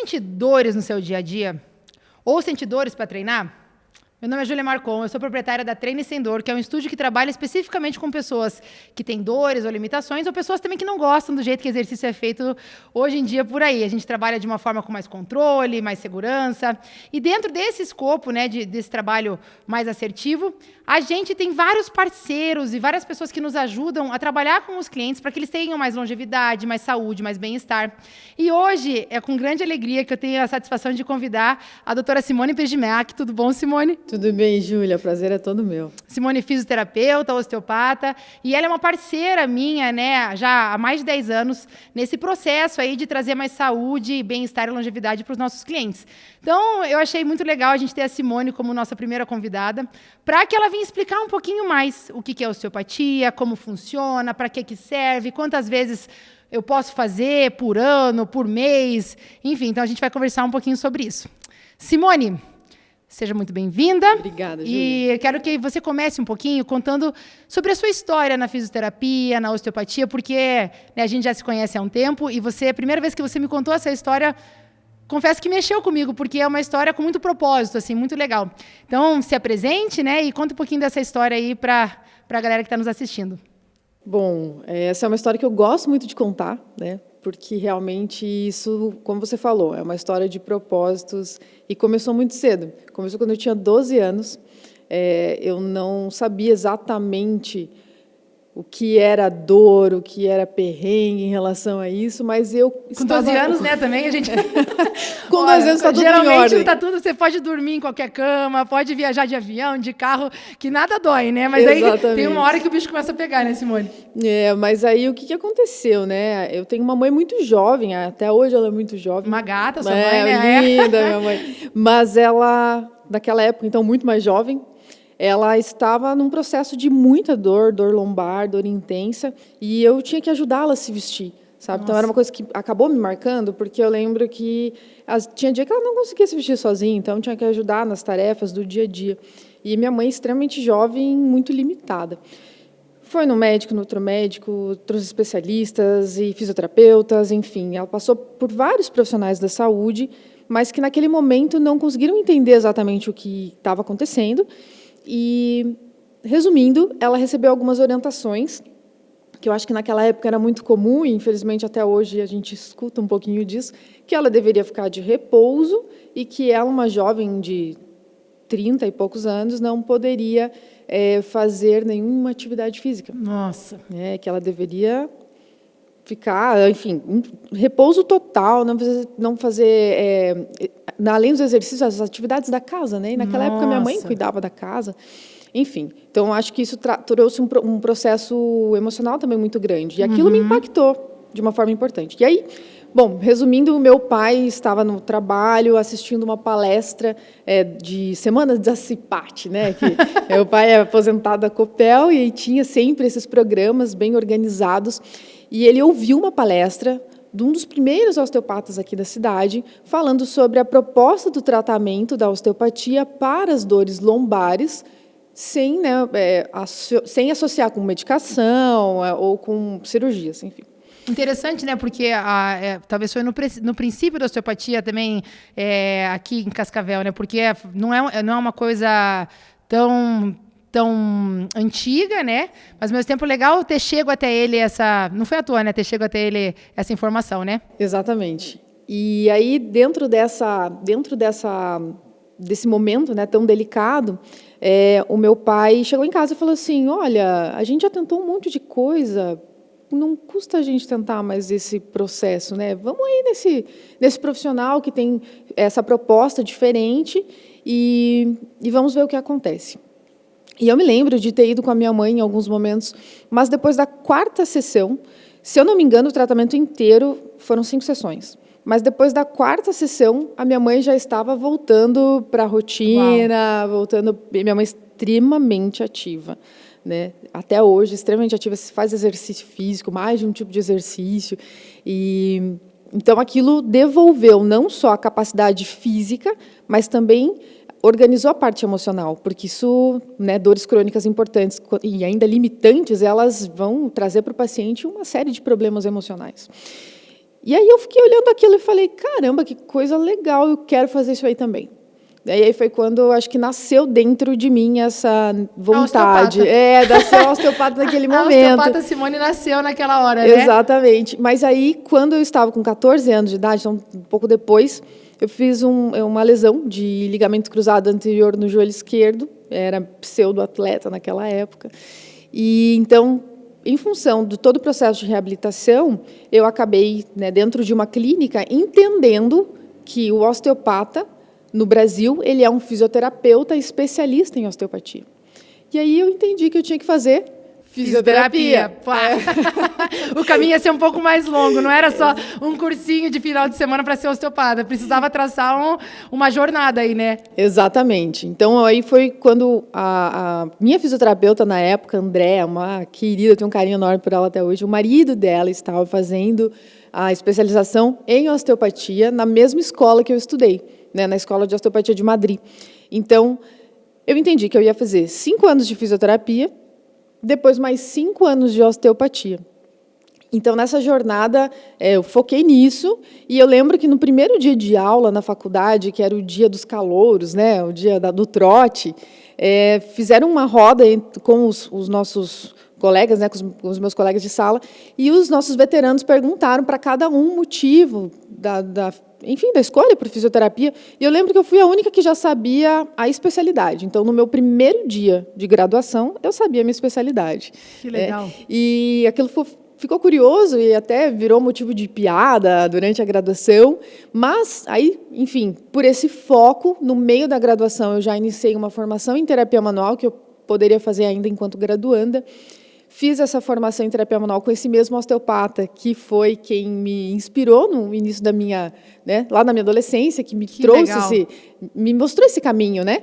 sente dores no seu dia a dia? Ou sente dores para treinar? Meu nome é Júlia Marcon, eu sou proprietária da Treine Sem Dor, que é um estúdio que trabalha especificamente com pessoas que têm dores ou limitações, ou pessoas também que não gostam do jeito que o exercício é feito hoje em dia por aí. A gente trabalha de uma forma com mais controle, mais segurança. E dentro desse escopo, né, desse trabalho mais assertivo, a gente tem vários parceiros e várias pessoas que nos ajudam a trabalhar com os clientes para que eles tenham mais longevidade, mais saúde, mais bem-estar. E hoje é com grande alegria que eu tenho a satisfação de convidar a doutora Simone Pegimac. Tudo bom, Simone? Tudo bem, Júlia. O prazer é todo meu. Simone é fisioterapeuta, osteopata, e ela é uma parceira minha, né, já há mais de 10 anos, nesse processo aí de trazer mais saúde, bem-estar e longevidade para os nossos clientes. Então, eu achei muito legal a gente ter a Simone como nossa primeira convidada, para que ela venha explicar um pouquinho mais o que é osteopatia, como funciona, para que serve, quantas vezes eu posso fazer por ano, por mês, enfim, então a gente vai conversar um pouquinho sobre isso. Simone, seja muito bem-vinda. Obrigada, Júlia. E eu quero que você comece um pouquinho contando sobre a sua história na fisioterapia, na osteopatia, porque né, a gente já se conhece há um tempo e a primeira vez que você me contou essa história, confesso que mexeu comigo, porque é uma história com muito propósito, assim, muito legal. Então, se apresente, né, e conta um pouquinho dessa história aí para a galera que está nos assistindo. Bom, essa é uma história que eu gosto muito de contar, né? Porque realmente isso, como você falou, é uma história de propósitos e começou muito cedo. Começou quando eu tinha 12 anos. Eu não sabia exatamente o que era dor, o que era perrengue em relação a isso, mas eu com 12 anos, né, também a gente... Com 12 anos está tudo em ordem. Geralmente tá tudo, você pode dormir em qualquer cama, pode viajar de avião, de carro, que nada dói, né? Mas exatamente. Aí tem uma hora que o bicho começa a pegar, né, Simone? Mas aí o que aconteceu, né? Eu tenho uma mãe muito jovem, até hoje ela é muito jovem. Uma gata, sua mãe, né? Linda, minha mãe. Mas ela, naquela época, então, muito mais jovem, ela estava num processo de muita dor lombar, dor intensa, e eu tinha que ajudá-la a se vestir, sabe? Nossa. Então, era uma coisa que acabou me marcando, porque eu lembro que tinha dia que ela não conseguia se vestir sozinha, então tinha que ajudar nas tarefas do dia a dia. E minha mãe, extremamente jovem, muito limitada. Foi no médico, no outro médico, trouxe especialistas e fisioterapeutas, enfim. Ela passou por vários profissionais da saúde, mas que naquele momento não conseguiram entender exatamente o que estava acontecendo. E, resumindo, ela recebeu algumas orientações, que eu acho que naquela época era muito comum, e infelizmente até hoje a gente escuta um pouquinho disso, que ela deveria ficar de repouso e que ela, uma jovem de 30 e poucos anos, não poderia fazer nenhuma atividade física. Nossa! Que ela deveria ficar, enfim, repouso total, não fazer além dos exercícios, as atividades da casa, né? E naquela época minha mãe cuidava da casa, enfim. Então acho que isso trouxe um processo emocional também muito grande e aquilo me impactou de uma forma importante. E aí, bom, resumindo, o meu pai estava no trabalho assistindo uma palestra de Semana da CIPAT, né? Que meu pai é aposentado da Copel e tinha sempre esses programas bem organizados. E ele ouviu uma palestra de um dos primeiros osteopatas aqui da cidade, falando sobre a proposta do tratamento da osteopatia para as dores lombares, sem sem associar com medicação ou com cirurgias, enfim. Interessante, né? Porque talvez foi no princípio da osteopatia também aqui em Cascavel, né? Porque não é uma coisa tão antiga, né? Mas, ao mesmo tempo, legal ter chego até ele não foi à toa, né? Ter chego até ele essa informação, né? Exatamente. E aí, dentro desse momento, né, tão delicado, o meu pai chegou em casa e falou assim, olha, a gente já tentou um monte de coisa, não custa a gente tentar mais esse processo, né? Vamos aí nesse profissional que tem essa proposta diferente e vamos ver o que acontece. E eu me lembro de ter ido com a minha mãe em alguns momentos, mas depois da 4ª sessão, se eu não me engano, o tratamento inteiro foram 5 sessões. Mas depois da 4ª sessão, a minha mãe já estava voltando para a rotina, minha mãe é extremamente ativa, né? Até hoje, extremamente ativa, faz exercício físico, mais de um tipo de exercício. Então, aquilo devolveu não só a capacidade física, mas também organizou a parte emocional, porque isso, né, dores crônicas importantes e ainda limitantes, elas vão trazer para o paciente uma série de problemas emocionais. E aí eu fiquei olhando aquilo e falei, caramba, que coisa legal, eu quero fazer isso aí também. E aí foi quando, acho que nasceu dentro de mim essa vontade. Nasceu a osteopata naquele momento. A osteopata Simone nasceu naquela hora, né? Exatamente. Mas aí, quando eu estava com 14 anos de idade, então um pouco depois, eu fiz uma lesão de ligamento cruzado anterior no joelho esquerdo. Era pseudo-atleta naquela época. E então, em função de todo o processo de reabilitação, eu acabei, né, dentro de uma clínica, entendendo que o osteopata, no Brasil, ele é um fisioterapeuta especialista em osteopatia. E aí eu entendi que eu tinha que fazer fisioterapia. O caminho ia ser um pouco mais longo, não era só um cursinho de final de semana para ser osteopata, precisava traçar uma jornada aí, né? Exatamente. Então, aí foi quando a minha fisioterapeuta, na época, Andréa, uma querida, eu tenho um carinho enorme por ela até hoje, o marido dela estava fazendo a especialização em osteopatia na mesma escola que eu estudei, né, na Escola de Osteopatia de Madrid. Então, eu entendi que eu ia fazer 5 anos de fisioterapia, depois mais 5 anos de osteopatia. Então, nessa jornada, eu foquei nisso, e eu lembro que no primeiro dia de aula na faculdade, que era o dia dos calouros, né, o dia do trote, fizeram uma roda com os nossos colegas, né, com os meus colegas de sala, e os nossos veteranos perguntaram para cada um o motivo da escolha por fisioterapia, e eu lembro que eu fui a única que já sabia a especialidade. Então, no meu primeiro dia de graduação, eu sabia a minha especialidade. Que legal. E aquilo ficou curioso e até virou motivo de piada durante a graduação, mas aí, enfim, por esse foco, no meio da graduação, eu já iniciei uma formação em terapia manual, que eu poderia fazer ainda enquanto graduanda. Fiz essa formação em terapia manual com esse mesmo osteopata, que foi quem me inspirou no início da minha, né, lá na minha adolescência, que me trouxe me mostrou esse caminho, né?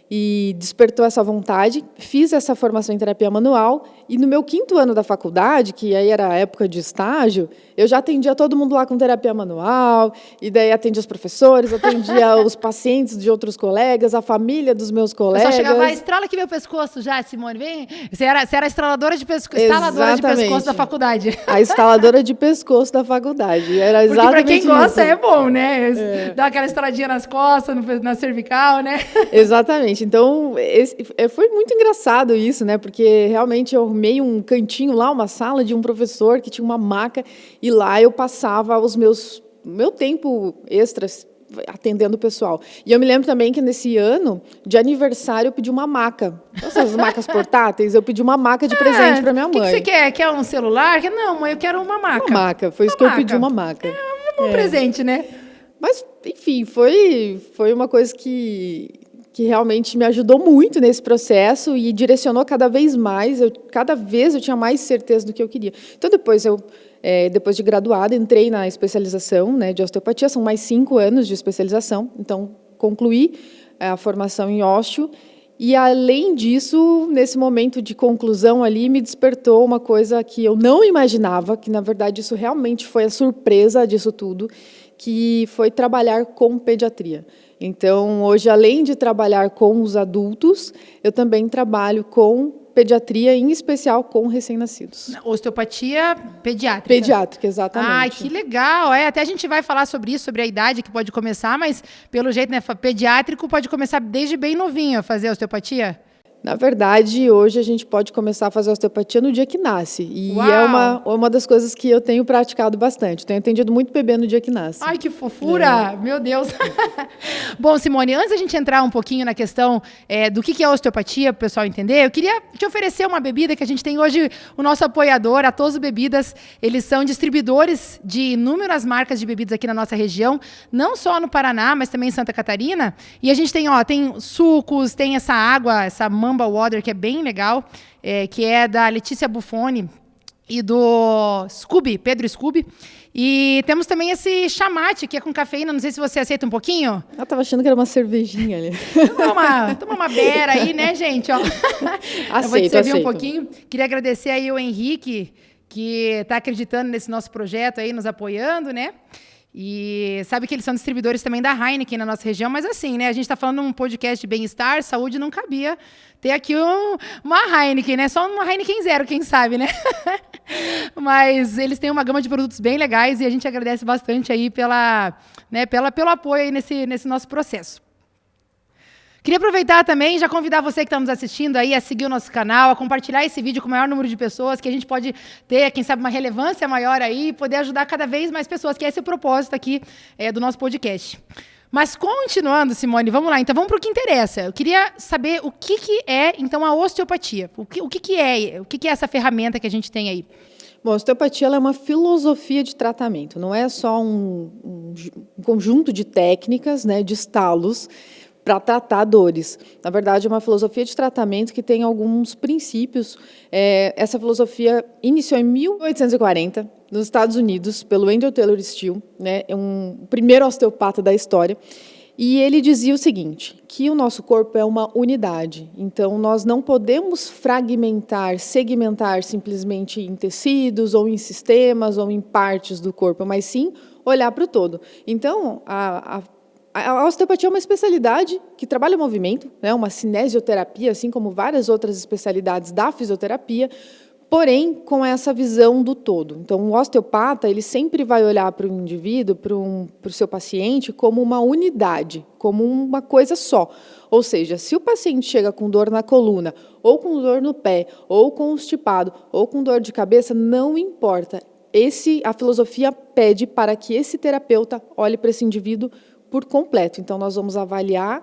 E despertou essa vontade. Fiz essa formação em terapia manual, e no meu 5º ano da faculdade, que aí era a época de estágio, eu já atendia todo mundo lá com terapia manual, e daí atendia os professores, atendia os pacientes de outros colegas, a família dos meus colegas. Só chegava, estrala aqui meu pescoço já, Simone, vem. Você era a instaladora de pescoço da faculdade. A instaladora de pescoço da faculdade. Era exatamente porque para quem gosta isso. É bom, né? Dá aquela estradinha nas costas, na cervical, né? Exatamente. Então, foi muito engraçado isso, né? Porque realmente eu arrumei um cantinho lá, uma sala de um professor que tinha uma maca, e lá eu passava meu tempo extras atendendo o pessoal. E eu me lembro também que nesse ano de aniversário eu pedi uma maca. Essas macas portáteis, eu pedi uma maca de presente para minha mãe. O que você quer? Quer um celular? Não, mãe, eu quero uma maca. Uma maca, foi isso que eu pedi, uma maca. Um presente, né? Mas, enfim, foi uma coisa que realmente me ajudou muito nesse processo e direcionou cada vez mais. Cada vez eu tinha mais certeza do que eu queria. Então, depois de graduada, entrei na especialização, né, de osteopatia. São mais 5 anos de especialização. Então, concluí a formação em ósteo. E, além disso, nesse momento de conclusão ali, me despertou uma coisa que eu não imaginava, que, na verdade, isso realmente foi a surpresa disso tudo, que foi trabalhar com pediatria. Então, hoje, além de trabalhar com os adultos, eu também trabalho com pediatria, em especial com recém-nascidos. Osteopatia pediátrica. Pediátrica, exatamente. Ai, que legal. Até a gente vai falar sobre isso, sobre a idade que pode começar, mas, pelo jeito, né, pediátrico pode começar desde bem novinho a fazer osteopatia? Na verdade, hoje a gente pode começar a fazer osteopatia no dia que nasce. E Uau! É uma das coisas que eu tenho praticado bastante. Tenho atendido muito bebê no dia que nasce. Ai, que fofura! Meu Deus! Bom, Simone, antes da gente entrar um pouquinho na questão do que é osteopatia, para o pessoal entender, eu queria te oferecer uma bebida que a gente tem hoje, o nosso apoiador, a Toso Bebidas. Eles são distribuidores de inúmeras marcas de bebidas aqui na nossa região, não só no Paraná, mas também em Santa Catarina. E a gente tem sucos, tem essa água, essa Mamba Water, que é bem legal, que é da Letícia Buffoni e do Pedro Scooby. E temos também esse chamate, que é com cafeína. Não sei se você aceita um pouquinho. Eu tava achando que era uma cervejinha ali. Toma uma beira aí, né, gente? Ó. Eu vou te servir um pouquinho. Queria agradecer aí o Henrique, que está acreditando nesse nosso projeto aí, nos apoiando, né? E sabe que eles são distribuidores também da Heineken na nossa região, mas assim, né? A gente está falando num podcast de bem-estar, saúde, não cabia ter aqui uma Heineken, né? Só uma Heineken 0, quem sabe, né? Mas eles têm uma gama de produtos bem legais e a gente agradece bastante aí pelo apoio aí nesse nosso processo. Queria aproveitar também e já convidar você que está nos assistindo aí a seguir o nosso canal, a compartilhar esse vídeo com o maior número de pessoas, que a gente pode ter, quem sabe, uma relevância maior aí e poder ajudar cada vez mais pessoas, que é esse o propósito aqui do nosso podcast. Mas continuando, Simone, vamos lá. Então vamos para o que interessa. Eu queria saber o que é, então, a osteopatia. O que é essa ferramenta que a gente tem aí? Bom, a osteopatia ela é uma filosofia de tratamento, não é só um conjunto de técnicas, né, de estalos, para tratar dores. Na verdade, é uma filosofia de tratamento que tem alguns princípios. Essa filosofia iniciou em 1840, nos Estados Unidos, pelo Andrew Taylor Still, né, o primeiro osteopata da história. E ele dizia o seguinte, que o nosso corpo é uma unidade. Então, nós não podemos fragmentar, segmentar simplesmente em tecidos, ou em sistemas, ou em partes do corpo, mas sim olhar para o todo. Então, a osteopatia é uma especialidade que trabalha o movimento, né, uma cinesioterapia, assim como várias outras especialidades da fisioterapia, porém com essa visão do todo. Então, o osteopata ele sempre vai olhar para o indivíduo, para o seu paciente, como uma unidade, como uma coisa só. Ou seja, se o paciente chega com dor na coluna, ou com dor no pé, ou constipado, ou com dor de cabeça, não importa. A filosofia pede para que esse terapeuta olhe para esse indivíduo por completo. Então, nós vamos avaliar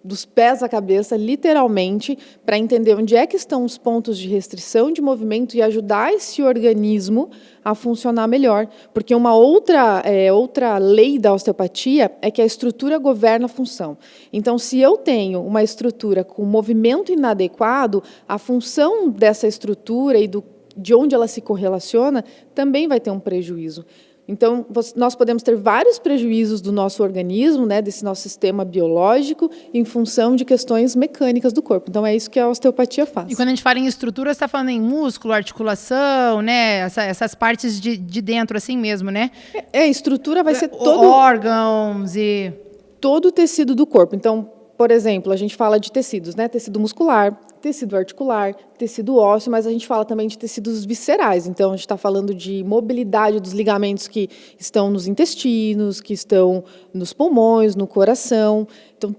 dos pés à cabeça, literalmente, para entender onde é que estão os pontos de restrição de movimento e ajudar esse organismo a funcionar melhor. Porque uma outra lei da osteopatia é que a estrutura governa a função. Então, se eu tenho uma estrutura com movimento inadequado, a função dessa estrutura e de onde ela se correlaciona também vai ter um prejuízo. Então, nós podemos ter vários prejuízos do nosso organismo, né, desse nosso sistema biológico, em função de questões mecânicas do corpo. Então, é isso que a osteopatia faz. E quando a gente fala em estrutura, você está falando em músculo, articulação, né, essas partes de dentro, assim mesmo, né? Estrutura vai ser todo... órgãos e... todo o tecido do corpo. Então, por exemplo, a gente fala de tecidos, né? Tecido muscular, tecido articular, tecido ósseo, mas a gente fala também de tecidos viscerais. Então, a gente está falando de mobilidade dos ligamentos que estão nos intestinos, que estão nos pulmões, no coração. Então,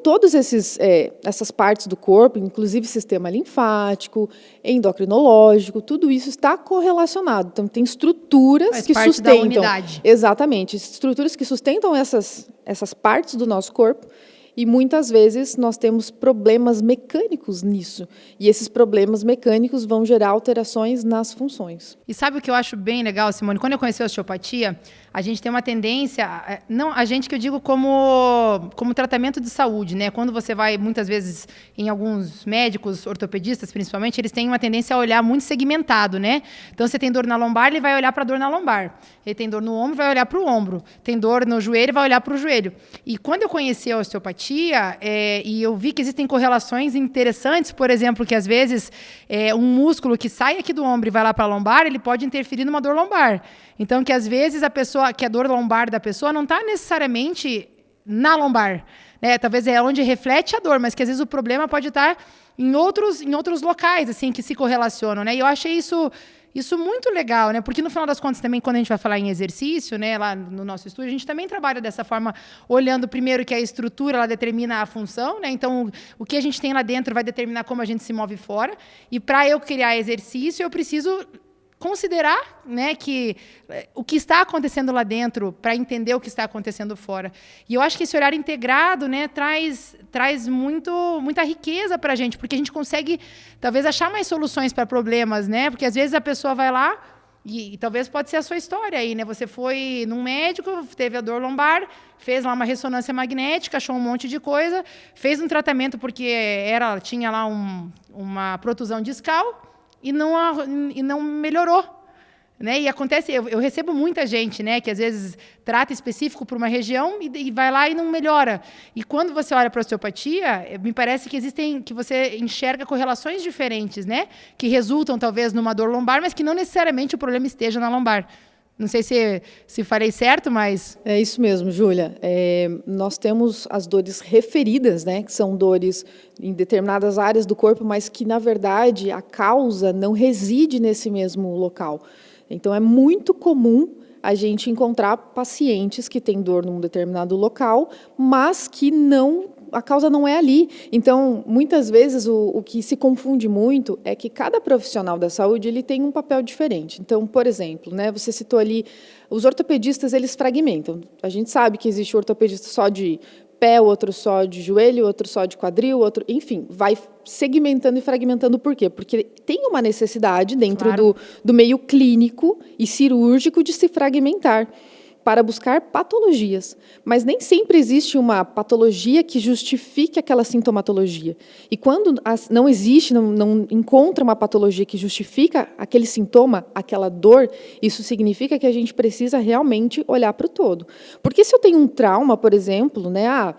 todas essas partes do corpo, inclusive sistema linfático, endocrinológico, tudo isso está correlacionado. Então, tem estruturas que sustentam... da unidade. Exatamente. Estruturas que sustentam essas partes do nosso corpo. E muitas vezes nós temos problemas mecânicos nisso. E esses problemas mecânicos vão gerar alterações nas funções. E sabe o que eu acho bem legal, Simone? Quando eu conheci a osteopatia, a gente tem uma tendência, não a gente que eu digo como tratamento de saúde, né? Quando você vai, muitas vezes, em alguns médicos, ortopedistas principalmente, eles têm uma tendência a olhar muito segmentado, né? Então, você tem dor na lombar, ele vai olhar para a dor na lombar. Ele tem dor no ombro, vai olhar para o ombro. Tem dor no joelho, vai olhar para o joelho. E quando eu conheci a osteopatia, e eu vi que existem correlações interessantes, por exemplo, que às vezes um músculo que sai aqui do ombro e vai lá para a lombar, ele pode interferir numa dor lombar. Então, que às vezes que a dor lombar da pessoa não está necessariamente na lombar, né? Talvez é onde reflete a dor, mas que às vezes o problema pode estar em outros locais, assim, que se correlacionam, né? E eu achei isso muito legal, né? Porque no final das contas também, quando a gente vai falar em exercício, né, lá no nosso estúdio, a gente também trabalha dessa forma, olhando primeiro que a estrutura ela determina a função, né? Então, o que a gente tem lá dentro vai determinar como a gente se move fora. E para eu criar exercício, eu preciso considerar, né, que o que está acontecendo lá dentro para entender o que está acontecendo fora. E eu acho que esse olhar integrado, né, traz muita riqueza para a gente, porque a gente consegue, talvez, achar mais soluções para problemas, né? Porque às vezes a pessoa vai lá e talvez pode ser a sua história aí, né? Você foi num médico, teve a dor lombar, fez lá uma ressonância magnética, achou um monte de coisa, fez um tratamento porque tinha lá uma protusão discal, e não melhorou, né? E acontece, eu recebo muita gente, né, que às vezes trata específico para uma região e vai lá e não melhora. E quando você olha para a osteopatia, me parece que você enxerga correlações diferentes, né, que resultam talvez numa dor lombar, mas que não necessariamente o problema esteja na lombar. Não sei se farei certo, mas... É isso mesmo, Júlia. Nós temos as dores referidas, né, que são dores em determinadas áreas do corpo, mas que, na verdade, a causa não reside nesse mesmo local. Então, é muito comum a gente encontrar pacientes que têm dor num determinado local, mas que a causa não é ali. Então, muitas vezes, o que se confunde muito é que cada profissional da saúde ele tem um papel diferente. Então, por exemplo, né, você citou ali, os ortopedistas, eles fragmentam. A gente sabe que existe ortopedista só de pé, outro só de joelho, outro só de quadril, outro... Enfim, vai segmentando e fragmentando. Por quê? Porque tem uma necessidade dentro do meio clínico e cirúrgico de se fragmentar para buscar patologias. Mas nem sempre existe uma patologia que justifique aquela sintomatologia. E quando não existe, não encontra uma patologia que justifica aquele sintoma, aquela dor, isso significa que a gente precisa realmente olhar para o todo. Porque se eu tenho um trauma, por exemplo, né,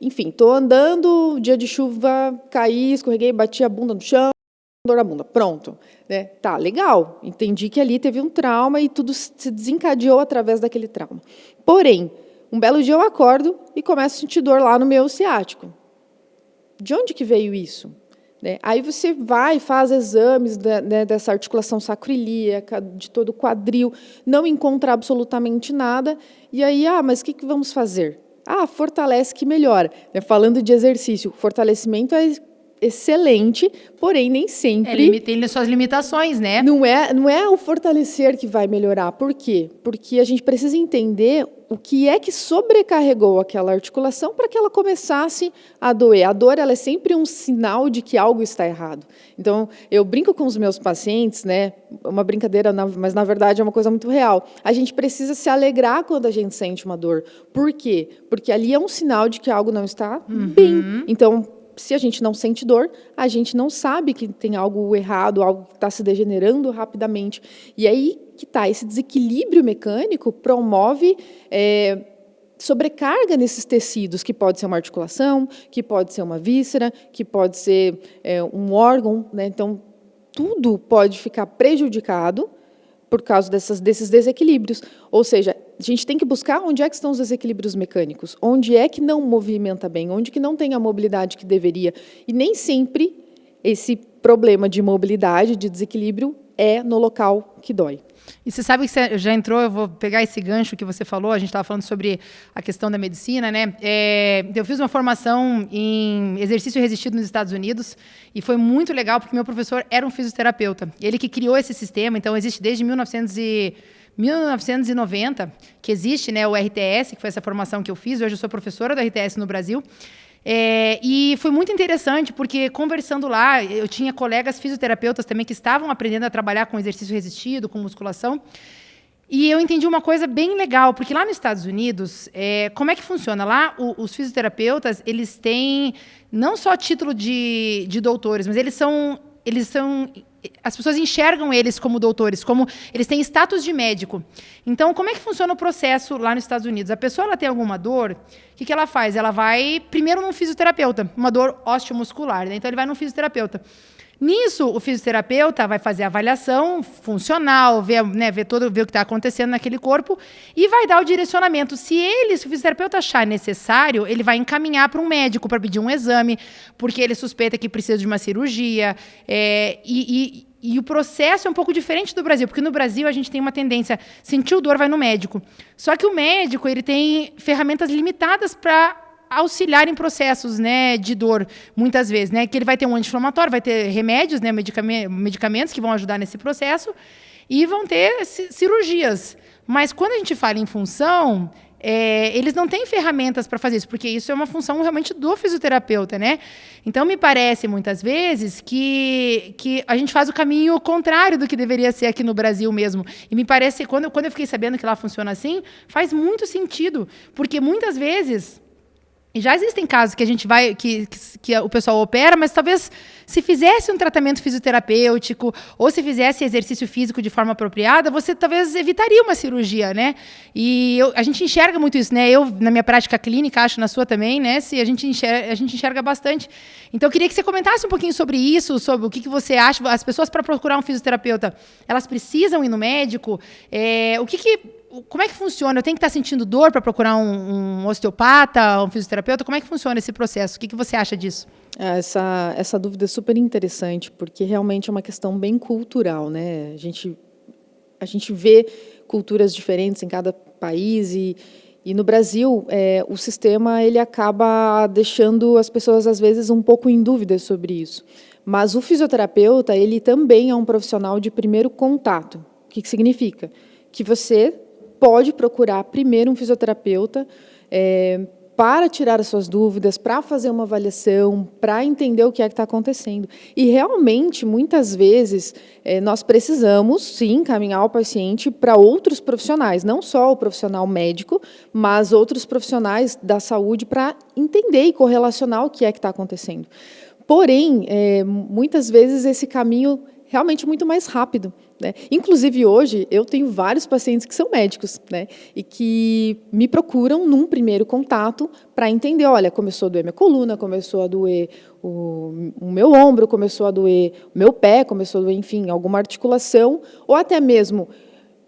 enfim, estou andando, dia de chuva, caí, escorreguei, bati a bunda no chão, dor na bunda, pronto. Né? Tá, legal, entendi que ali teve um trauma e tudo se desencadeou através daquele trauma. Porém, um belo dia eu acordo e começo a sentir dor lá no meu ciático. De onde que veio isso? Né? Aí você vai e faz exames dessa articulação sacroiliaca, de todo o quadril, não encontra absolutamente nada, e aí, mas o que vamos fazer? Fortalece que melhora. Falando de exercício, fortalecimento é excelente, porém nem sempre... Tem suas limitações, né? Não é o fortalecer que vai melhorar. Por quê? Porque a gente precisa entender o que é que sobrecarregou aquela articulação para que ela começasse a doer. A dor ela é sempre um sinal de que algo está errado. Então, eu brinco com os meus pacientes, né? Uma brincadeira, mas na verdade é uma coisa muito real. A gente precisa se alegrar quando a gente sente uma dor. Por quê? Porque ali é um sinal de que algo não está bem. Então, se a gente não sente dor, a gente não sabe que tem algo errado, algo que está se degenerando rapidamente. E aí que está, esse desequilíbrio mecânico promove sobrecarga nesses tecidos, que pode ser uma articulação, que pode ser uma víscera, que pode ser um órgão. Né? Então, tudo pode ficar prejudicado por causa desses desequilíbrios. Ou seja, a gente tem que buscar onde é que estão os desequilíbrios mecânicos, onde é que não movimenta bem, onde que não tem a mobilidade que deveria. E nem sempre esse problema de mobilidade, de desequilíbrio, é no local que dói. E você sabe que você já entrou, eu vou pegar esse gancho que você falou, a gente estava falando sobre a questão da medicina, né? Eu fiz uma formação em exercício resistido nos Estados Unidos e foi muito legal porque meu professor era um fisioterapeuta. Ele que criou esse sistema, então existe desde 1990, que existe, né, o RTS, que foi essa formação que eu fiz. Hoje eu sou professora do RTS no Brasil. E foi muito interessante, porque conversando lá, eu tinha colegas fisioterapeutas também que estavam aprendendo a trabalhar com exercício resistido, com musculação. E eu entendi uma coisa bem legal, porque lá nos Estados Unidos, como é que funciona? Lá, os fisioterapeutas, eles têm não só título de doutores, mas eles são... As pessoas enxergam eles como doutores, como eles têm status de médico. Então, como é que funciona o processo lá nos Estados Unidos? A pessoa ela tem alguma dor, o que ela faz? Ela vai primeiro num fisioterapeuta, uma dor osteomuscular, né? Então ele vai num fisioterapeuta. Nisso, o fisioterapeuta vai fazer a avaliação funcional, ver o que está acontecendo naquele corpo e vai dar o direcionamento. Se o fisioterapeuta achar necessário, ele vai encaminhar para um médico para pedir um exame, porque ele suspeita que precisa de uma cirurgia. E o processo é um pouco diferente do Brasil, porque no Brasil a gente tem uma tendência, sentiu dor, vai no médico. Só que o médico ele tem ferramentas limitadas para auxiliar em processos, né, de dor, muitas vezes, né, que ele vai ter um anti-inflamatório, vai ter remédios, né, medicamentos que vão ajudar nesse processo e vão ter cirurgias. Mas quando a gente fala em função, eles não têm ferramentas para fazer isso, porque isso é uma função realmente do fisioterapeuta, né? Então, me parece, muitas vezes, que a gente faz o caminho contrário do que deveria ser aqui no Brasil mesmo. E me parece, quando eu fiquei sabendo que lá funciona assim, faz muito sentido, porque muitas vezes... E já existem casos que a gente vai, que o pessoal opera, mas talvez se fizesse um tratamento fisioterapêutico ou se fizesse exercício físico de forma apropriada, você talvez evitaria uma cirurgia, né? E a gente enxerga muito isso, né? Eu, na minha prática clínica, acho na sua também, né? A gente enxerga bastante. Então, eu queria que você comentasse um pouquinho sobre isso, sobre o que você acha. As pessoas, para procurar um fisioterapeuta, elas precisam ir no médico? Como é que funciona? Eu tenho que estar sentindo dor para procurar um osteopata, um fisioterapeuta? Como é que funciona esse processo? O que você acha disso? Essa dúvida é super interessante, porque realmente é uma questão bem cultural, né? A gente vê culturas diferentes em cada país e no Brasil, o sistema ele acaba deixando as pessoas, às vezes, um pouco em dúvida sobre isso. Mas o fisioterapeuta, ele também é um profissional de primeiro contato. O que significa? Que você pode procurar primeiro um fisioterapeuta para tirar as suas dúvidas, para fazer uma avaliação, para entender o que é que está acontecendo. E, realmente, muitas vezes, nós precisamos, sim, encaminhar o paciente para outros profissionais, não só o profissional médico, mas outros profissionais da saúde para entender e correlacionar o que é que está acontecendo. Porém, muitas vezes, esse caminho realmente é muito mais rápido, né? Inclusive, hoje, eu tenho vários pacientes que são médicos, né? E que me procuram num primeiro contato para entender, olha, começou a doer minha coluna, começou a doer o meu ombro, começou a doer o meu pé, começou a doer, enfim, alguma articulação, ou até mesmo,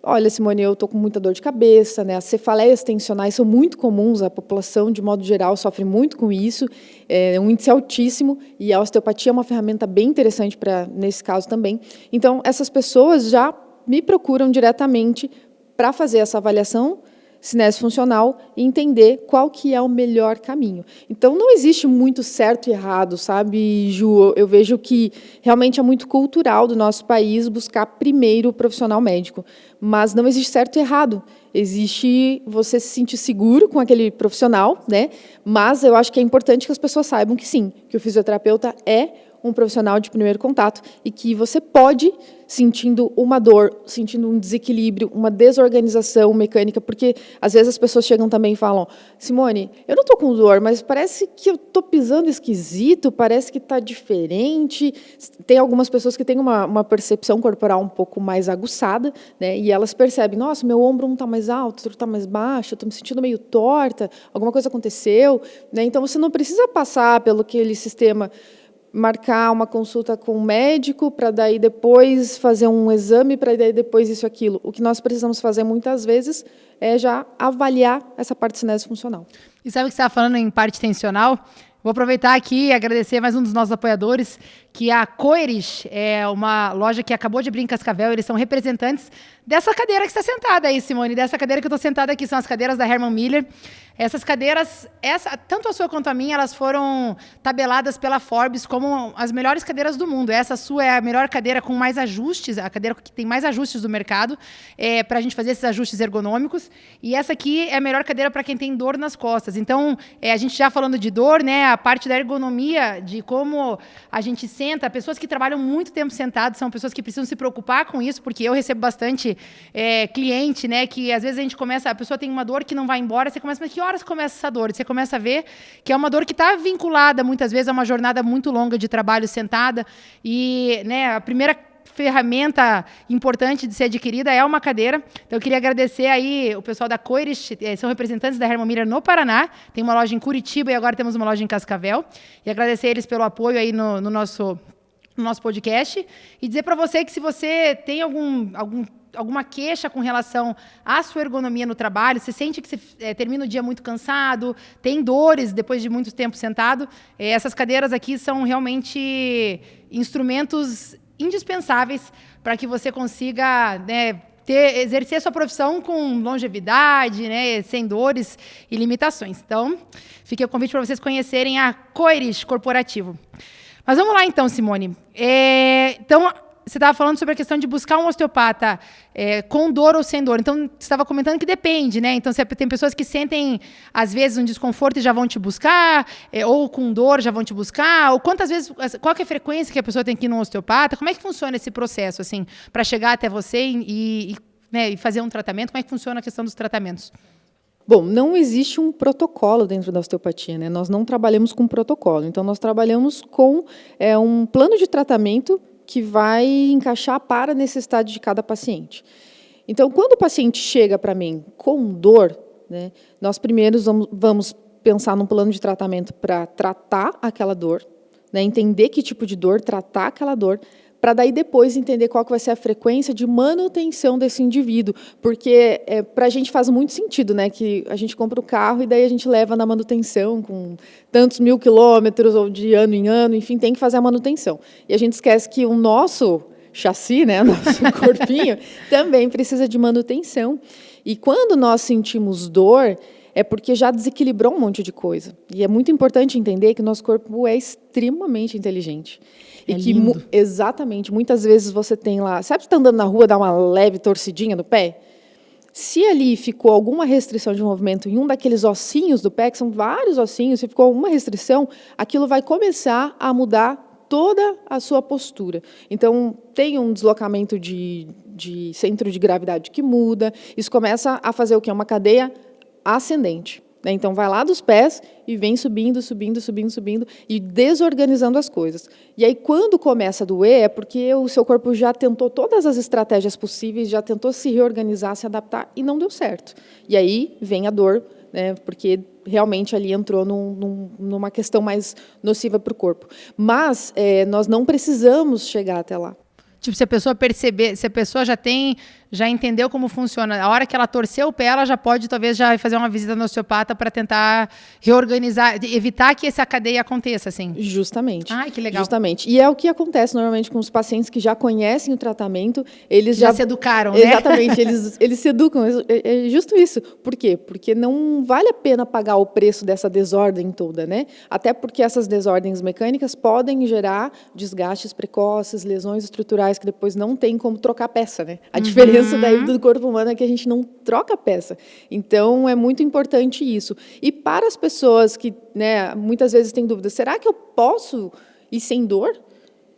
olha, Simone, eu estou com muita dor de cabeça, né? As cefaleias tensionais são muito comuns, a população, de modo geral, sofre muito com isso, é um índice altíssimo, e a osteopatia é uma ferramenta bem interessante nesse caso também. Então, essas pessoas já me procuram diretamente para fazer essa avaliação cinese funcional e entender qual que é o melhor caminho. Então, não existe muito certo e errado, sabe, Ju? Eu vejo que realmente é muito cultural do nosso país buscar primeiro o profissional médico, mas não existe certo e errado. Existe você se sentir seguro com aquele profissional, né? Mas eu acho que é importante que as pessoas saibam que sim, que o fisioterapeuta é um profissional de primeiro contato e que você pode, sentindo uma dor, sentindo um desequilíbrio, uma desorganização mecânica, porque às vezes as pessoas chegam também e falam, Simone, eu não estou com dor, mas parece que eu estou pisando esquisito, parece que está diferente. Tem algumas pessoas que têm uma percepção corporal um pouco mais aguçada, né, e elas percebem, nossa, meu ombro um está mais alto, outro está mais baixo, eu estou me sentindo meio torta, alguma coisa aconteceu, né? Então, você não precisa passar pelo aquele sistema, marcar uma consulta com um médico para daí depois fazer um exame para daí depois isso aquilo. O que nós precisamos fazer muitas vezes é já avaliar essa parte cinese funcional. E sabe o que você estava falando em parte tensional? Vou aproveitar aqui e agradecer mais um dos nossos apoiadores, que a Coeris é uma loja que acabou de abrir em Cascavel. Eles são representantes dessa cadeira que está sentada aí, Simone. Dessa cadeira que eu estou sentada aqui, são as cadeiras da Herman Miller. Essas cadeiras, tanto a sua quanto a minha, elas foram tabeladas pela Forbes como as melhores cadeiras do mundo. Essa sua é a melhor cadeira com mais ajustes, a cadeira que tem mais ajustes do mercado, para a gente fazer esses ajustes ergonômicos. E essa aqui é a melhor cadeira para quem tem dor nas costas. Então, a gente já falando de dor, né, a parte da ergonomia, de como a gente senta, pessoas que trabalham muito tempo sentadas, são pessoas que precisam se preocupar com isso, porque eu recebo bastante cliente, né, que às vezes a pessoa tem uma dor que não vai embora, você começa, mas que horas começa essa dor? Você começa a ver que é uma dor que está vinculada, muitas vezes, a uma jornada muito longa de trabalho sentada, e, né, a primeira ferramenta importante de ser adquirida é uma cadeira. Então, eu queria agradecer aí o pessoal da Coeris, são representantes da Herman Miller no Paraná, tem uma loja em Curitiba e agora temos uma loja em Cascavel, e agradecer eles pelo apoio aí no nosso podcast, e dizer para você que se você tem alguma queixa com relação à sua ergonomia no trabalho, você sente que você termina o dia muito cansado, tem dores depois de muito tempo sentado, essas cadeiras aqui são realmente instrumentos indispensáveis para que você consiga, né, exercer sua profissão com longevidade, né, sem dores e limitações. Então, fica o convite para vocês conhecerem a Coeris Corporativo. Mas vamos lá então, Simone. Então, você estava falando sobre a questão de buscar um osteopata com dor ou sem dor. Então, você estava comentando que depende, né? Então, tem pessoas que sentem, às vezes, um desconforto e já vão te buscar, ou com dor já vão te buscar, ou quantas vezes, qual que é a frequência que a pessoa tem que ir no osteopata? Como é que funciona esse processo, assim, para chegar até você e fazer um tratamento? Como é que funciona a questão dos tratamentos? Bom, não existe um protocolo dentro da osteopatia, né? Nós não trabalhamos com protocolo. Então, nós trabalhamos com um plano de tratamento que vai encaixar para a necessidade de cada paciente. Então, quando o paciente chega para mim com dor, né, nós primeiro vamos pensar num plano de tratamento para tratar aquela dor, né, entender que tipo de dor, tratar aquela dor, para daí depois entender qual que vai ser a frequência de manutenção desse indivíduo, porque para a gente faz muito sentido, né, que a gente compra o carro e daí a gente leva na manutenção com tantos 1000 quilômetros ou de ano em ano, enfim, tem que fazer a manutenção. E a gente esquece que o nosso chassi, né, nosso corpinho, também precisa de manutenção. E quando nós sentimos dor, é porque já desequilibrou um monte de coisa. E é muito importante entender que o nosso corpo é extremamente inteligente. É e que lindo. Exatamente, muitas vezes você tem lá, sabe, você está andando na rua, dá uma leve torcidinha no pé? Se ali ficou alguma restrição de movimento em um daqueles ossinhos do pé, que são vários ossinhos, se ficou alguma restrição, aquilo vai começar a mudar toda a sua postura. Então, tem um deslocamento de centro de gravidade que muda, isso começa a fazer o quê? Uma cadeia ascendente. Então, vai lá dos pés e vem subindo, subindo, subindo, subindo e desorganizando as coisas. E aí, quando começa a doer, é porque o seu corpo já tentou todas as estratégias possíveis, já tentou se reorganizar, se adaptar e não deu certo. E aí vem a dor, né, porque realmente ali entrou numa questão mais nociva para o corpo. Mas nós não precisamos chegar até lá. Tipo, se a pessoa perceber, se a pessoa já entendeu como funciona, a hora que ela torceu o pé, ela já pode, talvez, já fazer uma visita no osteopata para tentar reorganizar, evitar que essa cadeia aconteça, assim. Justamente. Ai, que legal. Justamente. E é o que acontece normalmente com os pacientes que já conhecem o tratamento, eles já se educaram, né? Exatamente, eles se educam. É justo isso. Por quê? Porque não vale a pena pagar o preço dessa desordem toda, né? Até porque essas desordens mecânicas podem gerar desgastes precoces, lesões estruturais que depois não tem como trocar peça, né? A diferença daí do corpo humano é que a gente não troca peça. Então, é muito importante isso. E para as pessoas que, né, muitas vezes têm dúvidas, será que eu posso ir sem dor?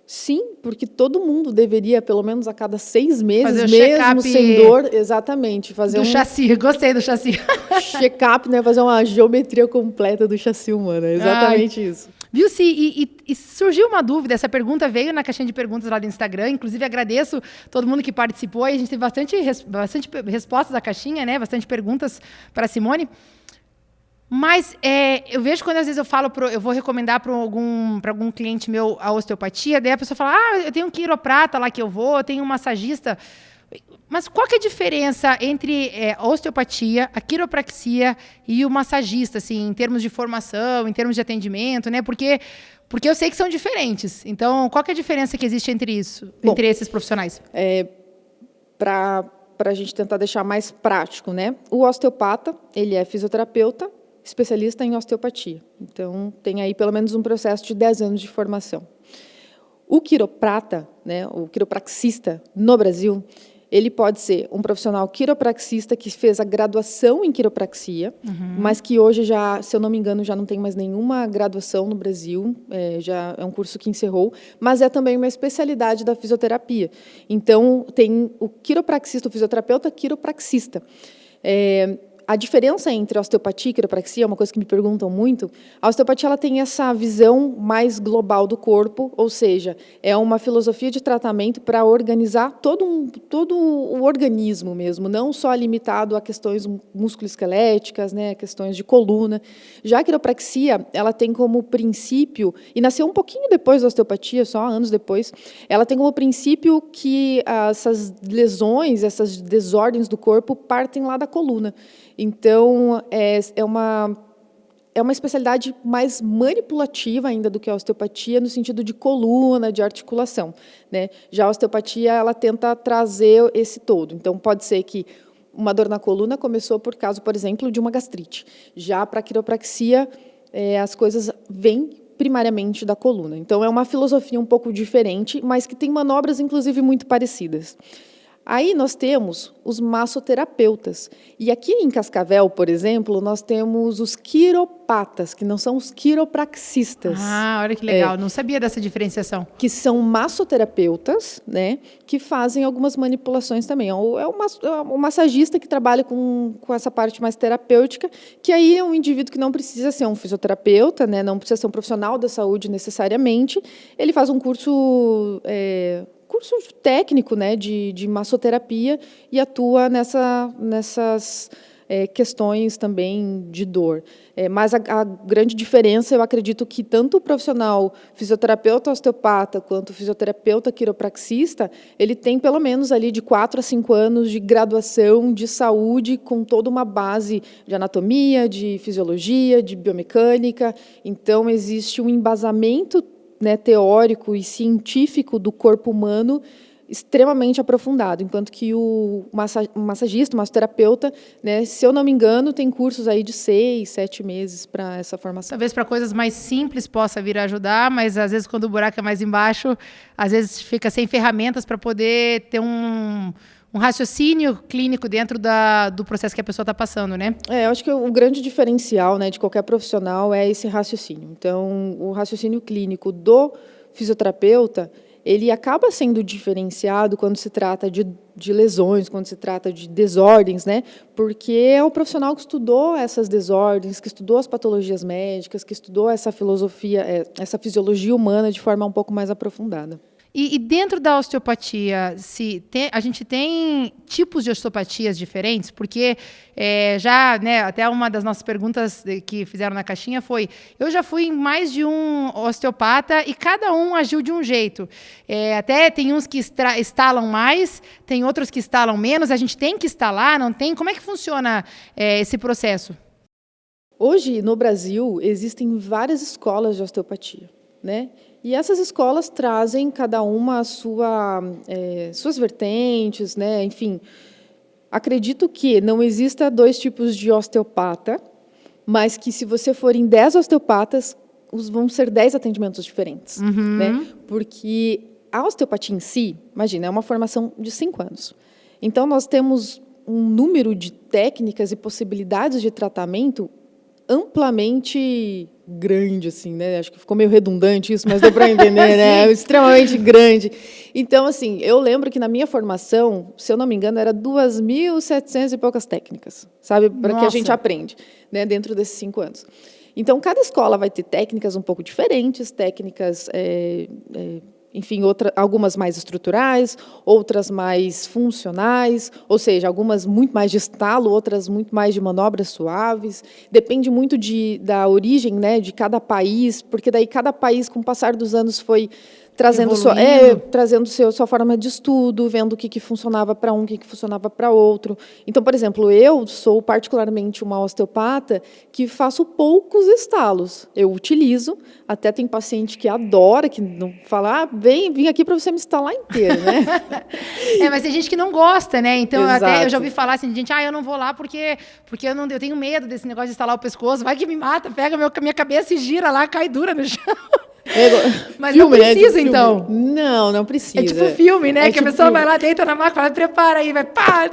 Sim, porque todo mundo deveria, pelo menos a cada 6 meses, mesmo sem dor, exatamente, fazer chassi, gostei do chassi. Check-up, né, fazer uma geometria completa do chassi humano, é exatamente isso. Viu, Si? E surgiu uma dúvida, essa pergunta veio na caixinha de perguntas lá do Instagram, inclusive agradeço todo mundo que participou, e a gente teve bastante respostas da caixinha, né, bastante perguntas para a Simone. Mas eu vejo quando às vezes eu vou recomendar para algum cliente meu a osteopatia, daí a pessoa fala, eu tenho um quiroprata lá que eu tenho um massagista. Mas qual que é a diferença entre a osteopatia, a quiropraxia e o massagista, assim, em termos de formação, em termos de atendimento, né? Porque eu sei que são diferentes. Então, qual que é a diferença que existe entre isso, entre esses profissionais? Para a gente tentar deixar mais prático, né? O osteopata, ele é fisioterapeuta, especialista em osteopatia. Então, tem aí pelo menos um processo de 10 anos de formação. O quiroprata, né, o quiropraxista no Brasil, ele pode ser um profissional quiropraxista que fez a graduação em quiropraxia, mas que hoje já, se eu não me engano, já não tem mais nenhuma graduação no Brasil, já é um curso que encerrou, mas é também uma especialidade da fisioterapia. Então, tem o quiropraxista, o fisioterapeuta quiropraxista. A diferença entre osteopatia e quiropraxia é uma coisa que me perguntam muito. A osteopatia ela tem essa visão mais global do corpo, ou seja, é uma filosofia de tratamento para organizar todo o organismo mesmo, não só limitado a questões musculoesqueléticas, né, questões de coluna. Já a quiropraxia, ela tem como princípio, e nasceu um pouquinho depois da osteopatia, só anos depois, ela tem como princípio que essas lesões, essas desordens do corpo partem lá da coluna. Então, é uma especialidade mais manipulativa ainda do que a osteopatia, no sentido de coluna, de articulação, né? Já a osteopatia, ela tenta trazer esse todo. Então, pode ser que uma dor na coluna começou por causa, por exemplo, de uma gastrite. Já para a quiropraxia, as coisas vêm primariamente da coluna. Então, é uma filosofia um pouco diferente, mas que tem manobras, inclusive, muito parecidas. Aí nós temos os massoterapeutas. E aqui em Cascavel, por exemplo, nós temos os quiropatas, que não são os quiropraxistas. Ah, olha que legal. Não sabia dessa diferenciação. Que são massoterapeutas, né, que fazem algumas manipulações também. É o massagista que trabalha com essa parte mais terapêutica, que aí é um indivíduo que não precisa ser um fisioterapeuta, né, não precisa ser um profissional da saúde necessariamente. Ele faz um curso técnico, né, de massoterapia e atua nessas questões também de dor. Mas a grande diferença, eu acredito que tanto o profissional fisioterapeuta osteopata quanto o fisioterapeuta quiropraxista, ele tem pelo menos ali de 4 a 5 anos de graduação de saúde, com toda uma base de anatomia, de fisiologia, de biomecânica. Então, existe um embasamento, né, teórico e científico do corpo humano extremamente aprofundado, enquanto que o massagista, o massoterapeuta, né, se eu não me engano, tem cursos aí de 6, 7 meses para essa formação. Talvez para coisas mais simples possa vir a ajudar, mas às vezes quando o buraco é mais embaixo, às vezes fica sem ferramentas para poder ter um raciocínio clínico dentro do processo que a pessoa está passando, né? Eu acho que o grande diferencial, né, de qualquer profissional é esse raciocínio. Então, o raciocínio clínico do fisioterapeuta, ele acaba sendo diferenciado quando se trata de lesões, quando se trata de desordens, né? Porque é o profissional que estudou essas desordens, que estudou as patologias médicas, que estudou essa filosofia, essa fisiologia humana de forma um pouco mais aprofundada. E dentro da osteopatia, a gente tem tipos de osteopatias diferentes? Porque já, né, até uma das nossas perguntas que fizeram na caixinha foi, eu já fui em mais de um osteopata e cada um agiu de um jeito. Até tem uns que estalam mais, tem outros que estalam menos, a gente tem que estalar, não tem? Como é que funciona esse processo? Hoje, no Brasil, existem várias escolas de osteopatia, né? E essas escolas trazem cada uma suas vertentes, né? Enfim, acredito que não exista 2 tipos de osteopata, mas que se você for em 10 osteopatas, vão ser 10 atendimentos diferentes, né? Porque a osteopatia em si, imagina, é uma formação de 5 anos. Então, nós temos um número de técnicas e possibilidades de tratamento amplamente grande, assim, né? Acho que ficou meio redundante isso, mas deu para entender, né? Extremamente grande. Então, assim, eu lembro que na minha formação, se eu não me engano, era 2.700 e poucas técnicas, sabe? Para que a gente aprende, né? Dentro desses 5 anos. Então, cada escola vai ter técnicas um pouco diferentes, técnicas enfim, algumas mais estruturais, outras mais funcionais, ou seja, algumas muito mais de estalo, outras muito mais de manobras suaves. Depende muito da origem, né, de cada país, porque daí cada país, com o passar dos anos, foi trazendo sua forma de estudo, vendo o que funcionava para um, o que funcionava para outro. Então, por exemplo, eu sou particularmente uma osteopata que faço poucos estalos. Eu utilizo, até tem paciente que adora, que não fala, vim aqui para você me estalar inteiro, né? Mas tem gente que não gosta, né? Então, Exato. Até eu já ouvi falar assim, de gente, eu não vou lá porque eu tenho medo desse negócio de estalar o pescoço, vai que me mata, pega minha cabeça e gira lá, cai dura no chão. Mas filme, não precisa, né? Então. Não precisa. É tipo filme, né? Que a pessoa vai lá, deita na maca, fala, prepara aí, vai, pá.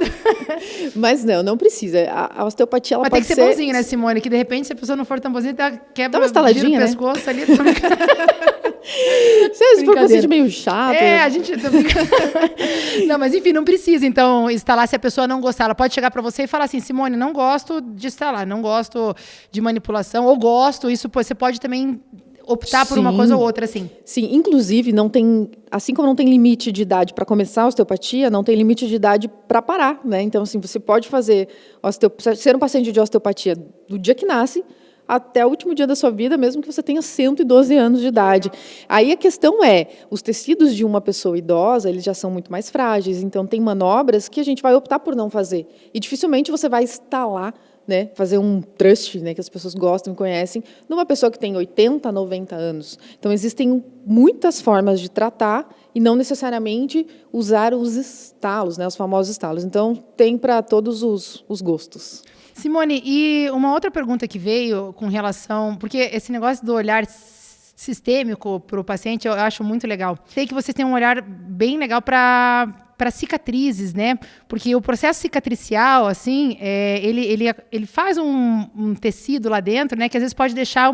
Mas não precisa. A osteopatia, ela mas pode tem que ser bonzinho, né, Simone? Que de repente, se a pessoa não for tão bonzinha, quebra o pescoço, né? Ali. Se for paciente meio chato. A gente... Não, mas enfim, não precisa, então, instalar se a pessoa não gostar. Ela pode chegar para você e falar assim, Simone, não gosto de instalar, não gosto de manipulação, ou gosto, isso você pode também optar por uma coisa ou outra, assim. Sim, inclusive, assim como não tem limite de idade para começar a osteopatia, não tem limite de idade para parar, né? Então, assim, você pode ser um paciente de osteopatia do dia que nasce até o último dia da sua vida, mesmo que você tenha 112 anos de idade. Aí a questão os tecidos de uma pessoa idosa, eles já são muito mais frágeis, então tem manobras que a gente vai optar por não fazer. E dificilmente você vai instalar, né, fazer um trust, né, que as pessoas gostam e conhecem, numa pessoa que tem 80, 90 anos. Então, existem muitas formas de tratar e não necessariamente usar os estalos, né, os famosos estalos. Então, tem para todos os gostos. Simone, e uma outra pergunta que veio com relação... Porque esse negócio do olhar sistêmico para o paciente, eu acho muito legal. Sei que vocês têm um olhar bem legal para cicatrizes, né? Porque o processo cicatricial, assim, ele faz um tecido lá dentro, né? Que às vezes pode deixar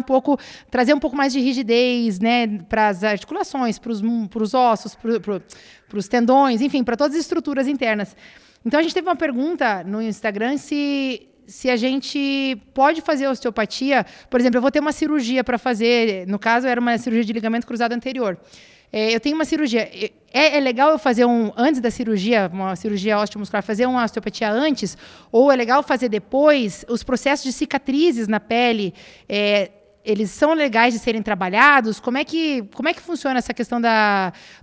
trazer um pouco mais de rigidez, né? Para as articulações, para os ossos, para os tendões, enfim, para todas as estruturas internas. Então, a gente teve uma pergunta no Instagram se a gente pode fazer osteopatia. Por exemplo, eu vou ter uma cirurgia para fazer, no caso, era uma cirurgia de ligamento cruzado anterior. Eu tenho uma cirurgia. É legal eu fazer antes da cirurgia, uma cirurgia osteomuscular, fazer uma osteopatia antes? Ou é legal fazer depois? Os processos de cicatrizes na pele, eles são legais de serem trabalhados? Como é que funciona essa questão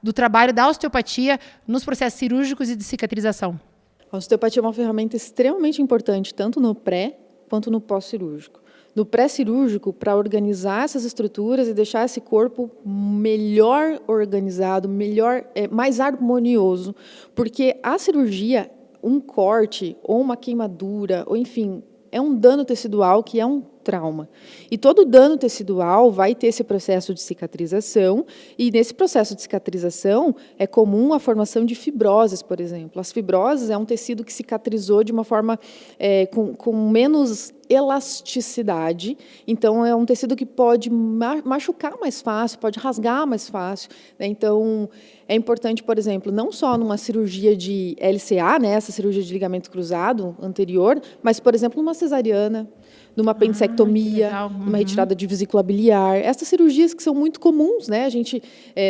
do trabalho da osteopatia nos processos cirúrgicos e de cicatrização? A osteopatia é uma ferramenta extremamente importante, tanto no pré quanto no pós-cirúrgico. No pré-cirúrgico, para organizar essas estruturas e deixar esse corpo melhor organizado, mais harmonioso, porque a cirurgia, um corte ou uma queimadura, ou enfim, é um dano tecidual que é um trauma. E todo dano tecidual vai ter esse processo de cicatrização, e nesse processo de cicatrização é comum a formação de fibroses, por exemplo. As fibroses é um tecido que cicatrizou de uma forma com menos elasticidade, então é um tecido que pode machucar mais fácil, pode rasgar mais fácil, né? Então, é importante, por exemplo, não só numa cirurgia de LCA, né, essa cirurgia de ligamento cruzado anterior, mas, por exemplo, numa cesariana, numa apendicectomia, numa retirada de vesícula biliar. Essas cirurgias que são muito comuns, né? A gente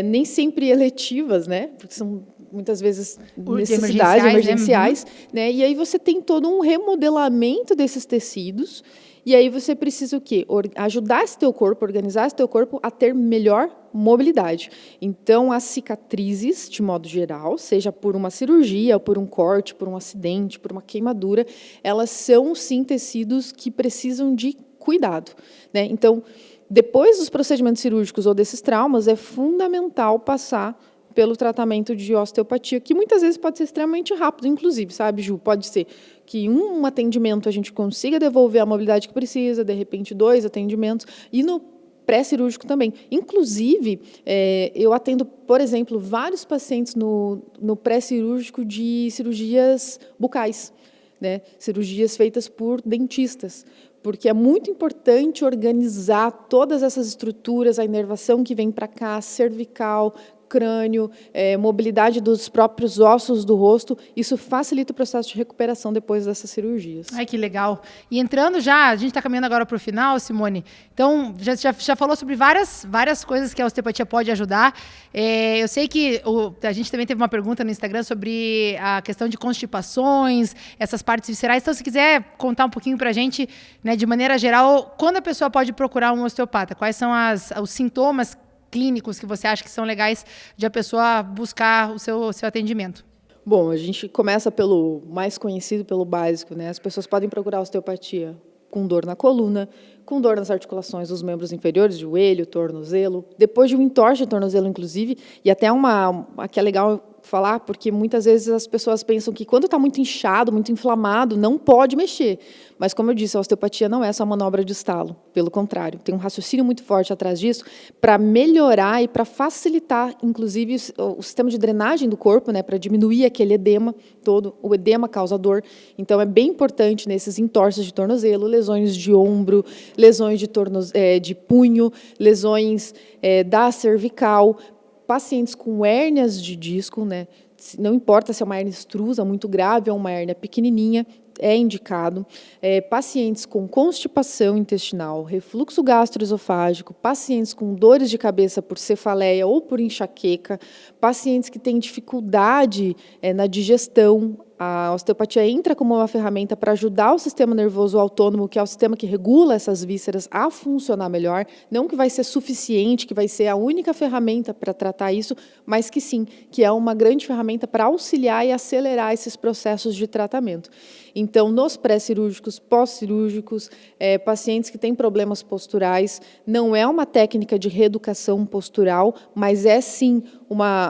nem sempre eletivas, né? Porque são muitas vezes necessidades emergenciais, né? E aí você tem todo um remodelamento desses tecidos. E aí você precisa o quê? Ajudar esse teu corpo, organizar esse teu corpo a ter melhor mobilidade. Então, as cicatrizes, de modo geral, seja por uma cirurgia, por um corte, por um acidente, por uma queimadura, elas são, sim, tecidos que precisam de cuidado, né? Então, depois dos procedimentos cirúrgicos ou desses traumas, é fundamental passar pelo tratamento de osteopatia, que muitas vezes pode ser extremamente rápido, inclusive, sabe, Ju? Pode ser que um atendimento a gente consiga devolver a mobilidade que precisa, de repente 2 atendimentos, e no pré-cirúrgico também. Inclusive, eu atendo, por exemplo, vários pacientes no pré-cirúrgico de cirurgias bucais, né? Cirurgias feitas por dentistas, porque é muito importante organizar todas essas estruturas, a inervação que vem para cá, cervical, crânio, mobilidade dos próprios ossos do rosto. Isso facilita o processo de recuperação depois dessas cirurgias. Ai, que legal. E entrando a gente está caminhando agora para o final, Simone. Então, já falou sobre várias coisas que a osteopatia pode ajudar. Eu sei que a gente também teve uma pergunta no Instagram sobre a questão de constipações, essas partes viscerais. Então, se quiser contar um pouquinho para a gente, né, de maneira geral, quando a pessoa pode procurar um osteopata? Quais são os sintomas clínicos que você acha que são legais de a pessoa buscar o seu atendimento? Bom, a gente começa pelo mais conhecido, pelo básico, né? As pessoas podem procurar osteopatia com dor na coluna, com dor nas articulações dos membros inferiores, joelho, tornozelo, depois de um entorse de tornozelo, inclusive, e até que é legal falar, porque muitas vezes as pessoas pensam que quando está muito inchado, muito inflamado, não pode mexer. Mas, como eu disse, a osteopatia não é só manobra de estalo. Pelo contrário, tem um raciocínio muito forte atrás disso para melhorar e para facilitar, inclusive, o sistema de drenagem do corpo, né, para diminuir aquele edema todo. O edema causa dor. Então, é bem importante nesses entorses de tornozelo, lesões de ombro, lesões de punho, lesões da cervical, pacientes com hérnias de disco, né? Não importa se é uma hérnia extrusa muito grave ou uma hérnia pequenininha, é indicado. Pacientes com constipação intestinal, refluxo gastroesofágico, pacientes com dores de cabeça por cefaleia ou por enxaqueca, pacientes que têm dificuldade na digestão. A osteopatia entra como uma ferramenta para ajudar o sistema nervoso autônomo, que é o sistema que regula essas vísceras, a funcionar melhor. Não que vai ser suficiente, que vai ser a única ferramenta para tratar isso, mas que sim, que é uma grande ferramenta para auxiliar e acelerar esses processos de tratamento. Então, nos pré-cirúrgicos, pós-cirúrgicos, pacientes que têm problemas posturais, não é uma técnica de reeducação postural, mas é sim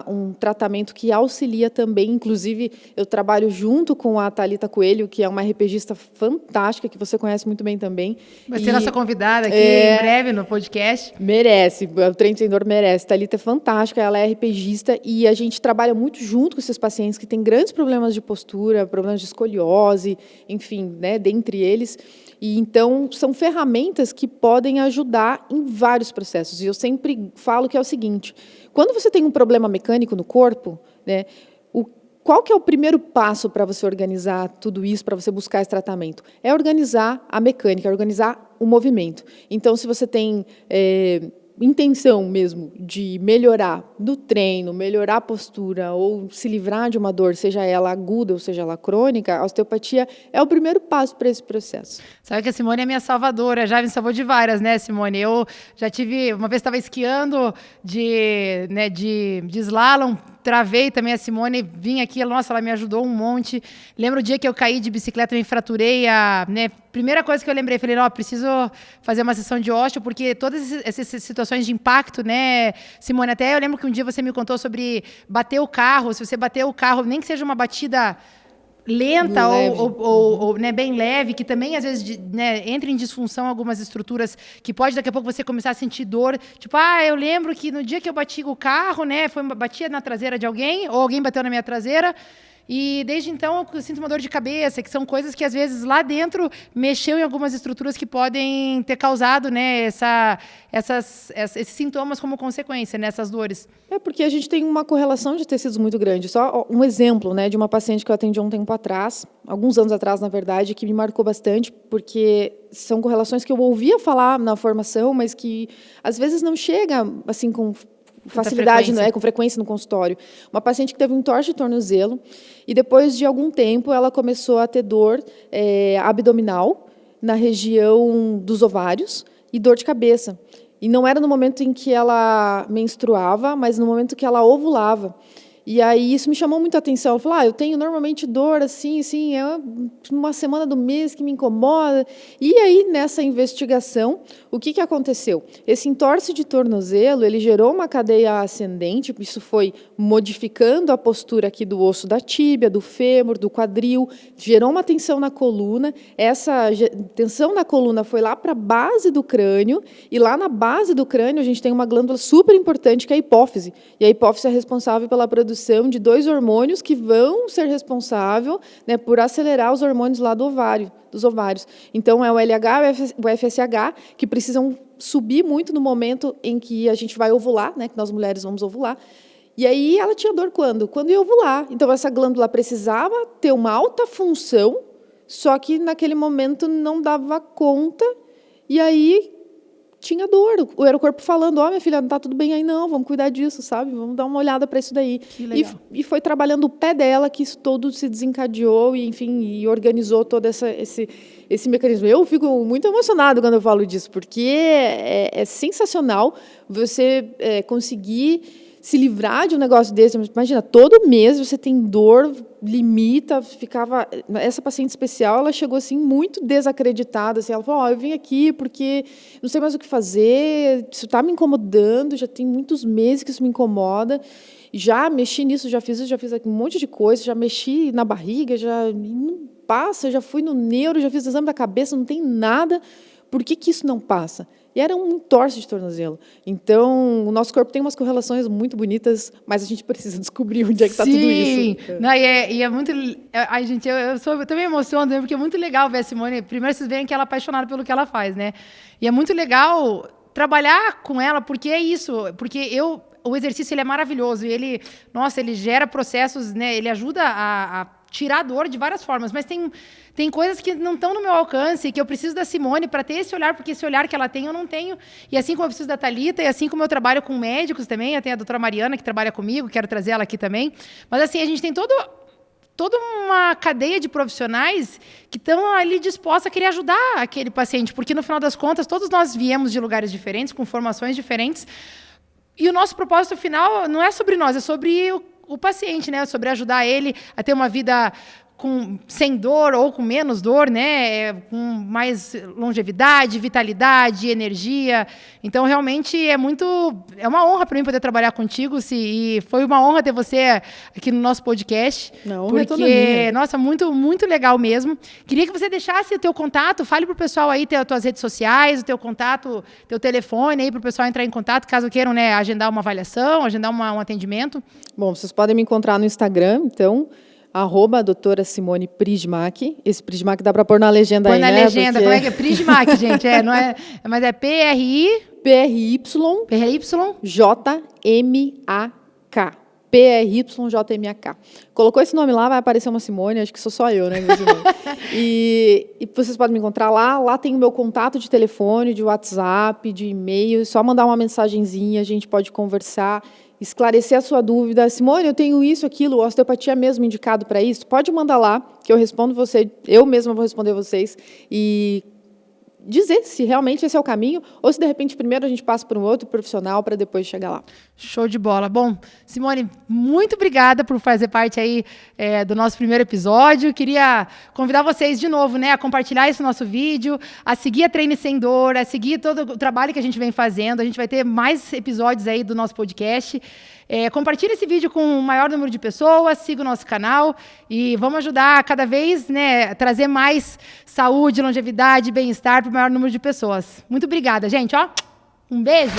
um tratamento que auxilia também. Inclusive, eu trabalho junto com a Thalita Coelho, que é uma RPGista fantástica, que você conhece muito bem também. Vai ser nossa convidada aqui em breve no podcast. Merece, o Treino Sem Dor merece. Thalita é fantástica, ela é RPGista e a gente trabalha muito junto com esses pacientes que têm grandes problemas de postura, problemas de escoliose, enfim, né, dentre eles. E, então, são ferramentas que podem ajudar em vários processos. E eu sempre falo que é o seguinte, quando você tem um problema mecânico no corpo, né, qual que é o primeiro passo para você organizar tudo isso, para você buscar esse tratamento? É organizar a mecânica, é organizar o movimento. Então, se você tem intenção mesmo de melhorar no treino, melhorar a postura ou se livrar de uma dor, seja ela aguda ou seja ela crônica, a osteopatia é o primeiro passo para esse processo. Sabe que a Simone é minha salvadora, já me salvou de várias, né, Simone? Eu já tive, uma vez estava esquiando de slalom, travei também a Simone, vim aqui, nossa, ela me ajudou um monte. Lembro o dia que eu caí de bicicleta, me fraturei primeira coisa que eu lembrei, falei, preciso fazer uma sessão de osteo, porque todas essas situações de impacto, né, Simone, até eu lembro que um dia você me contou sobre bater o carro, se você bater o carro, nem que seja uma batida lenta ou né, bem leve, que também às vezes entra em disfunção algumas estruturas que pode daqui a pouco você começar a sentir dor. Tipo, eu lembro que no dia que eu bati o carro, né, batia na traseira de alguém, ou alguém bateu na minha traseira, e desde então eu sinto uma dor de cabeça, que são coisas que às vezes lá dentro mexeu em algumas estruturas que podem ter causado, né, esses sintomas como consequência, nessas dores. Porque a gente tem uma correlação de tecidos muito grande. Só um exemplo, né, de uma paciente que eu atendi há um tempo atrás, alguns anos atrás, na verdade, que me marcou bastante, porque são correlações que eu ouvia falar na formação, mas que às vezes não chega assim com facilidade, com frequência no consultório. Uma paciente que teve um entorse de tornozelo e depois de algum tempo ela começou a ter dor abdominal na região dos ovários e dor de cabeça. E não era no momento em que ela menstruava, mas no momento que ela ovulava. E aí isso me chamou muito a atenção. Ela falou, eu tenho normalmente dor assim, é uma semana do mês que me incomoda. E aí, nessa investigação, o que aconteceu? Esse entorse de tornozelo, ele gerou uma cadeia ascendente, isso foi modificando a postura aqui do osso da tíbia, do fêmur, do quadril, gerou uma tensão na coluna. Essa tensão na coluna foi lá para a base do crânio, e lá na base do crânio a gente tem uma glândula super importante, que é a hipófise. E a hipófise é responsável pela produção de 2 hormônios que vão ser responsáveis, né, por acelerar os hormônios lá dos ovários. Então, é o LH e o FSH, que precisam subir muito no momento em que a gente vai ovular, né, que nós mulheres vamos ovular. E aí, ela tinha dor quando? Quando ia ovular. Então, essa glândula precisava ter uma alta função, só que naquele momento não dava conta, e aí tinha dor. Era o corpo falando, minha filha, não está tudo bem aí não, vamos cuidar disso, sabe? Vamos dar uma olhada para isso daí. Que legal. E foi trabalhando o pé dela que isso todo se desencadeou e, enfim, e organizou todo esse mecanismo. Eu fico muito emocionado quando eu falo disso, porque é sensacional você conseguir se livrar de um negócio desse. Imagina, todo mês você tem dor, limita, ficava... Essa paciente especial, ela chegou assim muito desacreditada. Assim, ela falou, eu vim aqui porque não sei mais o que fazer, isso está me incomodando, já tem muitos meses que isso me incomoda. Já mexi nisso, já fiz um monte de coisa, já mexi na barriga, não passa, já fui no neuro, já fiz exame da cabeça, não tem nada. Por que isso não passa? E era um entorse de tornozelo. Então, o nosso corpo tem umas correlações muito bonitas, mas a gente precisa descobrir onde é que está tudo isso. Não, e é muito... Ai, gente, eu também emociono, porque é muito legal ver a Simone. Primeiro, vocês veem que ela é apaixonada pelo que ela faz, né? E é muito legal trabalhar com ela, porque é isso. Porque o exercício ele é maravilhoso. E ele gera processos, né? Ele ajuda a tirar a dor de várias formas, mas tem coisas que não estão no meu alcance, que eu preciso da Simone para ter esse olhar, porque esse olhar que ela tem, eu não tenho. E assim como eu preciso da Thalita, e assim como eu trabalho com médicos também, eu tenho a doutora Mariana, que trabalha comigo, quero trazer ela aqui também. Mas assim, a gente tem toda uma cadeia de profissionais que estão ali dispostos a querer ajudar aquele paciente, porque no final das contas, todos nós viemos de lugares diferentes, com formações diferentes, e o nosso propósito final não é sobre nós, é sobre o paciente, né? Sobre ajudar ele a ter uma vida sem dor ou com menos dor, né? Com mais longevidade, vitalidade, energia. Então, realmente, é uma honra para mim poder trabalhar contigo, e foi uma honra ter você aqui no nosso podcast. Não, honra é toda minha. Nossa, muito, muito legal mesmo. Queria que você deixasse o teu contato, fale pro pessoal aí, as tuas redes sociais, o teu contato, teu telefone aí, pro pessoal entrar em contato, caso queiram, né, agendar uma avaliação, agendar um atendimento. Bom, vocês podem me encontrar no Instagram, então, @doutora Simone Prismac. Esse Prismac dá para pôr na legenda aí, né? Põe na legenda, porque... como é que é? Prismac, gente, não é, mas é PRY... PRYJMAK. PRYJMAK. Colocou esse nome lá, vai aparecer uma Simone, acho que sou só eu, né? E vocês podem me encontrar lá. Lá tem o meu contato de telefone, de WhatsApp, de e-mail. Só mandar uma mensagenzinha, a gente pode conversar, esclarecer a sua dúvida. Simone, eu tenho isso, aquilo, osteopatia mesmo indicado para isso? Pode mandar lá, que eu respondo você. Eu mesma vou responder vocês. E dizer se realmente esse é o caminho ou se, de repente, primeiro a gente passa por um outro profissional para depois chegar lá. Show de bola. Bom, Simone, muito obrigada por fazer parte aí do nosso primeiro episódio. Queria convidar vocês de novo, né, a compartilhar esse nosso vídeo, a seguir a Treine Sem Dor, a seguir todo o trabalho que a gente vem fazendo. A gente vai ter mais episódios aí do nosso podcast. Compartilhe esse vídeo com o maior número de pessoas, siga o nosso canal e vamos ajudar cada vez, né, a trazer mais saúde, longevidade, bem-estar para o maior número de pessoas. Muito obrigada, gente. Um beijo!